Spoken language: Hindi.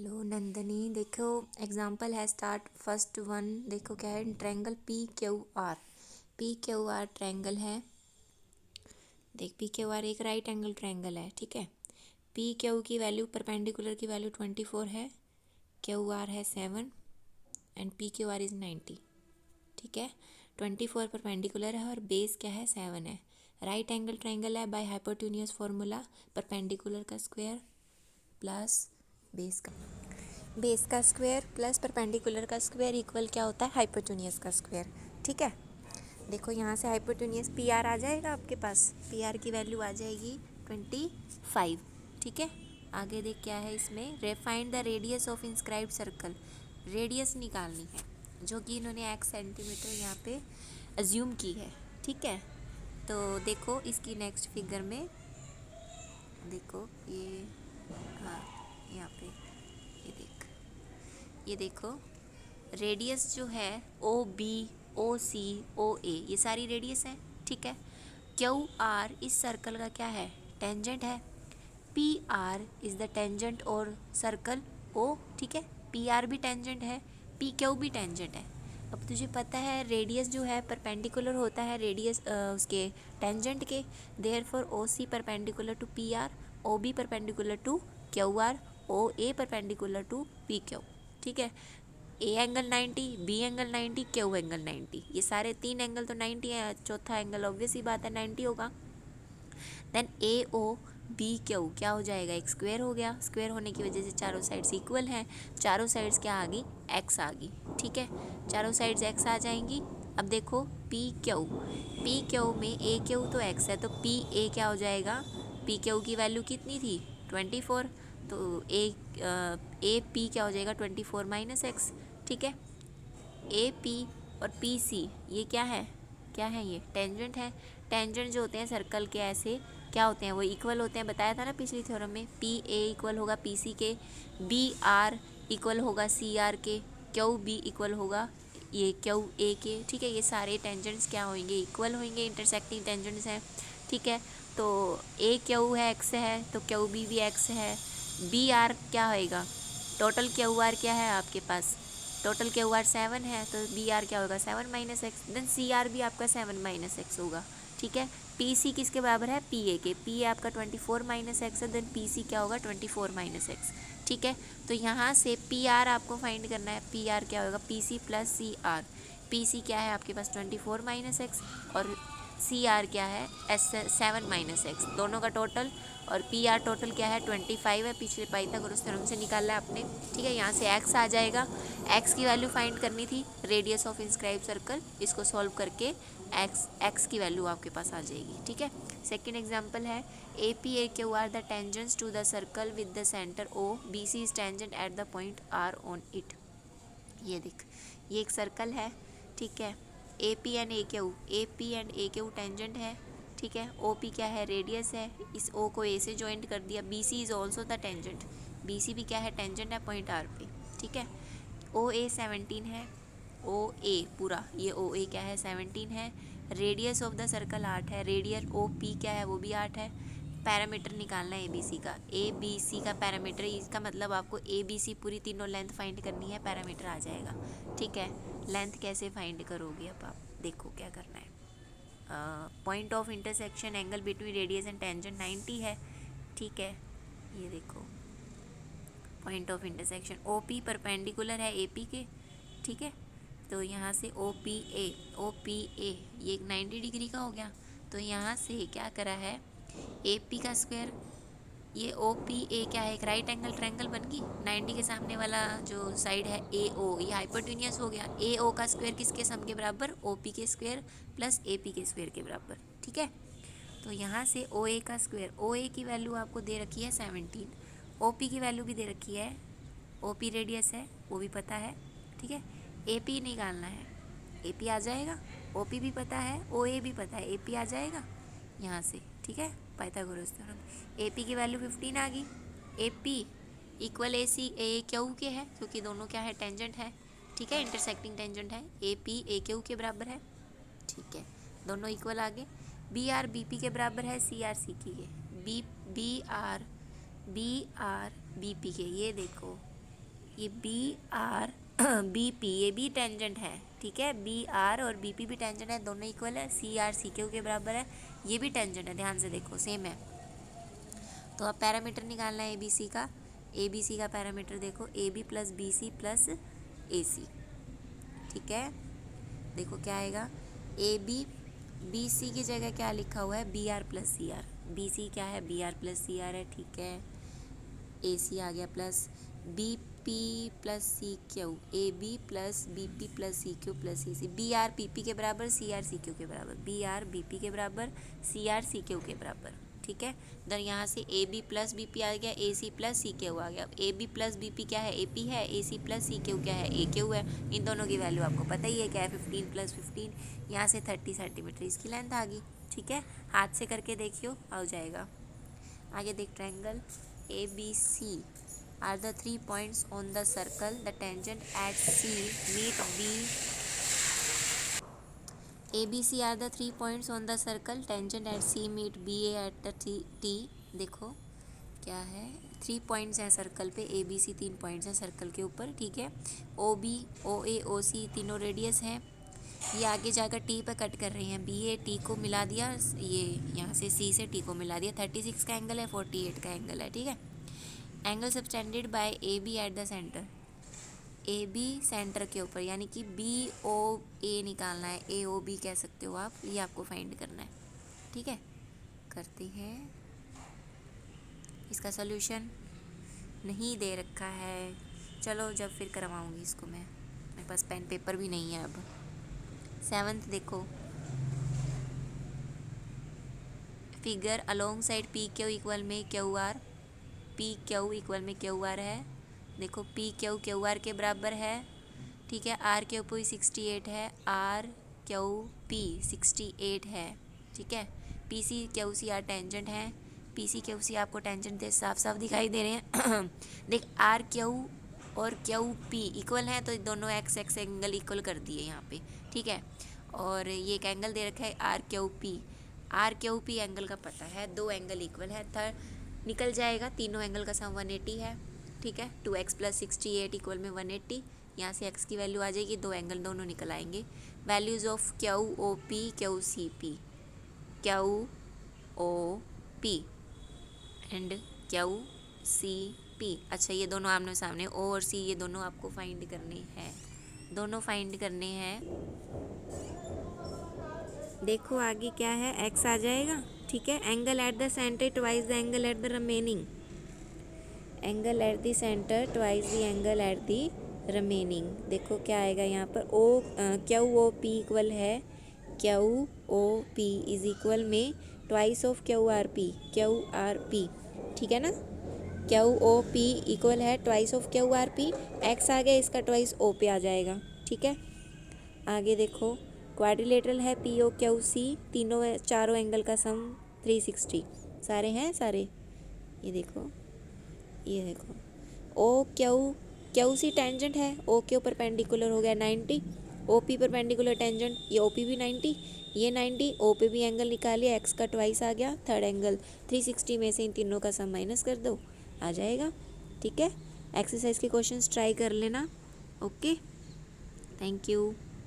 हेलो नंदनी, देखो एग्जाम्पल है स्टार्ट फर्स्ट वन। देखो क्या है, triangle P Q R triangle है। देख पी क्यू आर एक राइट एंगल ट्रायंगल है, ठीक है। पी क्यू की वैल्यू परपेंडिकुलर की वैल्यू 24 है, क्यू आर है 7 and P Q R is 90, ठीक है। 24 परपेंडिकुलर है और बेस क्या है 7 है। राइट एंगल ट्रायंगल है, बाय हाइपोटेन्यूज फार्मूला परपेंडिकुलर का स्क्वायर प्लस बेस का स्क्वायर प्लस परपेंडिकुलर का स्क्वायर इक्वल क्या होता है, हाइपोटेन्यूज का स्क्वायर, ठीक है। देखो यहाँ से हाइपोटेन्यूज पी आर आ जाएगा आपके पास, पी आर की वैल्यू आ जाएगी 25, ठीक है। आगे देख क्या है इसमें, find the radius of inscribed circle. Radius निकालनी है जो कि इन्होंने x सेंटीमीटर यहाँ पे अज्यूम की है, ठीक है। तो देखो इसकी नेक्स्ट फिगर में देखो ये, हाँ यहाँ पे ये देखो रेडियस जो है ओ बी ओ सी ओ ए, ये सारी रेडियस है, ठीक है। क्यू आर इस सर्कल का क्या है, टेंजेंट है। P R is the tangent और सर्कल ओ, ठीक है। पी आर भी टेंजेंट है, पी क्यू भी टेंजेंट है। अब तुझे पता है रेडियस जो है परपेंडिकुलर होता है रेडियस उसके टेंजेंट के, therefore O C perpendicular to P R, O B perpendicular to Q R, O A perpendicular to P Q, ठीक है। A angle 90, B angle 90, Q angle 90, ये सारे तीन एंगल तो 90 है, चौथा एंगल ऑब्वियस ही बात है 90 होगा। देन ए ओ बी क्यू क्या हो जाएगा, एक स्क्वायर हो गया। स्क्वायर होने की वजह से चारों साइड्स इक्वल हैं, चारों साइड्स क्या आ गई, एक्स आ गई, ठीक है। चारों साइड्स एक्स आ जाएंगी। अब देखो पी क्यू में ए क्यू तो एक्स है, तो पी ए क्या हो जाएगा, पी क्यू की वैल्यू कितनी थी 24, तो ए पी क्या हो जाएगा 24 माइनस एक्स, ठीक है। ए पी और पी सी ये क्या है ये टेंजेंट है। टेंजेंट जो होते हैं सर्कल के ऐसे क्या होते हैं, वो इक्वल होते हैं, बताया था ना पिछली थ्योरम में। पी ए इक्वल होगा पी सी के, बी आर इक्वल होगा सी आर के, क्यू बी इक्वल होगा ये क्यू ए के, ठीक है। ये सारे टेंजेंट्स क्या होंगे, इक्वल होंगे, इंटरसेक्टिंग टेंजेंट्स हैं, ठीक है। तो ए क्यू है एक्स है, तो क्यू बी भी एक्स है। बी आर क्या होएगा, टोटल क्यू आर क्या है आपके पास, टोटल क्यू आर 7 है, तो बी आर क्या होगा 7 minus X, then C R भी आपका 7 माइनस एक्स होगा, ठीक है। पी सी किसके बराबर है, पी ए के, पी ए आपका 24 माइनस एक्स है, देन पी सी क्या होगा 24 माइनस एक्स, ठीक है। तो यहाँ से पी आर आपको फाइंड करना है, पी आर क्या होगा P C plus C R. P C क्या है आपके पास 24 माइनस एक्स और सी आर क्या है एस 7 माइनस एक्स, दोनों का टोटल। और पी आर टोटल क्या है 25 है, पिछले पाइथागोरस थ्योरम से निकाला है आपने, ठीक है। यहाँ से एक्स आ जाएगा, एक्स की वैल्यू फाइंड करनी थी, रेडियस ऑफ इंस्क्राइब सर्कल, इसको सॉल्व करके एक्स की वैल्यू आपके पास आ जाएगी, ठीक है। सेकेंड एग्जाम्पल है A P A Q R the tangents to the circle with the centre O, B C is tangent at the point R on it. ये देख ये एक सर्कल है, ठीक है। A P and A Q tangent है, ठीक है। ओ पी क्या है, रेडियस है, इस ओ को ए से ज्वाइंट कर दिया। B C is also the tangent, B C भी क्या है टेंजेंट है पॉइंट आर पे, ठीक है। ओ ए 17 है, ओ ए पूरा ये ओ ए क्या है 17 है। रेडियस ऑफ द सर्कल 8 है, रेडियस ओ पी क्या है वो भी 8 है। पैरामीटर निकालना है ए बी सी का, ए बी सी का पैरामीटर, इसका मतलब आपको ए बी सी पूरी तीनों लेंथ फाइंड करनी है, पैरामीटर आ जाएगा, ठीक है। लेंथ कैसे फाइंड करोगे, अब आप देखो क्या करना है। Point of intersection angle between radius and tangent 90 है, ठीक है। ये देखो point of intersection O P perpendicular है ए पी के, ठीक है। तो यहाँ से ओ पी ए ये एक 90 डिग्री का हो गया। तो यहाँ से क्या करा है, ए पी का स्क्वायर, ये ओ पी ए क्या है, एक राइट एंगल ट्रायंगल बन गई। 90 के सामने वाला जो साइड है ए ओ, ये हाइपोटेन्यूस हो गया। ए ओ का स्क्वायर किसके सम के बराबर, ओ पी के स्क्वायर प्लस ए पी के स्क्वायर के बराबर, ठीक है। तो यहाँ से ओ ए का स्क्वायर, ओ ए की वैल्यू आपको दे रखी है 17, ओ पी की वैल्यू भी दे रखी है, ओ पी रेडियस है वो भी पता है, ठीक है। ए पी निकालना है, ए पी आ जाएगा, ओ पी भी पता है, ओ ए भी पता है, ए पी आ जाएगा यहाँ से, ठीक है। पाइथागोरस थ्योरम, ए पी की वैल्यू 15 आ गई। A P equal A C A Q के है, क्योंकि दोनों क्या है टेंजेंट है, ठीक है, इंटरसेक्टिंग टेंजेंट है। ए पी ए क्यू के बराबर है, ठीक है, दोनों इक्वल आ गए। बी आर बी पी के बराबर है, सी आर सी की के, B B R B P के, ये देखो ये बी आर बी पी ये भी टेंजेंट है, ठीक है, बी आर और बी पी भी टेंजेंट है, दोनों इक्वल है, सी आर सी क्यू के बराबर है, ये भी टेंजेंट है, ध्यान से देखो सेम है। तो अब पैरामीटर निकालना है ए बी सी का, ए बी सी का पैरामीटर देखो, A B plus B C plus A C, ठीक है। देखो क्या आएगा, ए बी बी सी की जगह क्या लिखा हुआ है, B R plus C R, B C क्या है, B R plus C R है, ठीक है। ए सी आ गया plus B P plus C Q, A B plus B P plus C Q plus C C, B R P P के बराबर, सी आर सी क्यू के बराबर, बी आर बी पी के बराबर, सी आर सी क्यू के बराबर, ठीक है। देन यहाँ से A B plus B P आ गया, A C plus C Q आ गया, A B plus B P क्या है, ए पी है, A C plus C Q क्या है, ए क्यू है। इन दोनों की वैल्यू आपको पता ही है क्या है, 15 प्लस 15, यहाँ से 30 सेंटीमीटर इसकी लेंथ आ गई, ठीक है। हाथ से करके देखियो आ जाएगा। आगे देख, triangle A B C are the 3 points on the circle, the tangent at C meet B. ABC are the 3 points on the circle, tangent at C meet BA at the T. देखो क्या है, 3 पॉइंट्स हैं सर्कल पे, ए बी सी 3 पॉइंट्स हैं सर्कल के ऊपर, ठीक है। ओ बी ओ ए ओ सी तीनों रेडियस हैं, ये आगे जाकर टी पे कट कर रही हैं, बी ए टी को मिला दिया, ये यहाँ से सी से टी को मिला दिया, 36 का एंगल है, 48 का एंगल है, ठीक है। Angle subtended by A B at the centre, A B centre के ऊपर, यानी कि बी ओ ए निकालना है, ए ओ बी कह सकते हो आप, ये आपको फाइंड करना है, ठीक है। करते हैं इसका सॉल्यूशन, नहीं दे रखा है, चलो जब फिर करवाऊँगी इसको मैं, मेरे पास पेन पेपर भी नहीं है अब। 7th देखो, figure alongside P Q equal में Q R, P Q equal में क्यू आर है, देखो पी क्यू क्यू आर के बराबर है, ठीक है। आर क्यू पी 68 है, आर क्यू पी 68 है, ठीक है। P C Q C R tangent है, पी सी क्यू सी आपको टेंजेंट दे साफ साफ दिखाई दे रहे हैं देख, आर क्यू और क्यू पी इक्वल हैं, तो दोनों एक्स एक्स एंगल इक्वल कर दिए यहाँ पे, ठीक है। और ये एक एंगल दे रखा है R Q P, R Q P angle का पता है, दो एंगल इक्वल है, थर्ड निकल जाएगा, तीनों एंगल का सम 180 है, ठीक है। 2x प्लस 68 इक्वल में 180, यहाँ से x की वैल्यू आ जाएगी, दो एंगल दोनों निकल आएंगे। Values of Q O P Q C P, Q O P and Q C P, अच्छा ये दोनों आमने सामने, ओ और सी ये दोनों आपको फाइंड करने हैं, दोनों फाइंड करने हैं। देखो आगे क्या है, x आ जाएगा, ठीक है। Angle at the centre twice the angle at the remaining, angle at the centre twice the angle at the remaining, देखो क्या आएगा यहाँ पर, O Q O P equal है, Q O P is equal में twice of Q R P, ठीक है ना। क्यू ओ पी इक्वल है twice of Q R P, X आ गया, इसका ट्वाइस ओ पे आ जाएगा, ठीक है। आगे देखो, क्वाड्रिलेटरल है पी ओ क्यू सी, तीनों चारों एंगल का सम 360, सारे हैं सारे, ये देखो ओ क्यू सी टेंजेंट है, ओ के ऊपर परपेंडिकुलर हो गया 90, ओ पी परपेंडिकुलर टेंजेंट, ये ओ पी भी 90, ये 90, ओ पे भी एंगल निकालिए, एक्स का ट्वाइस आ गया, थर्ड एंगल 360 में से इन तीनों का सम माइनस कर दो, आ जाएगा, ठीक है। एक्सरसाइज के क्वेश्चंस ट्राई कर लेना, ओके, थैंक यू।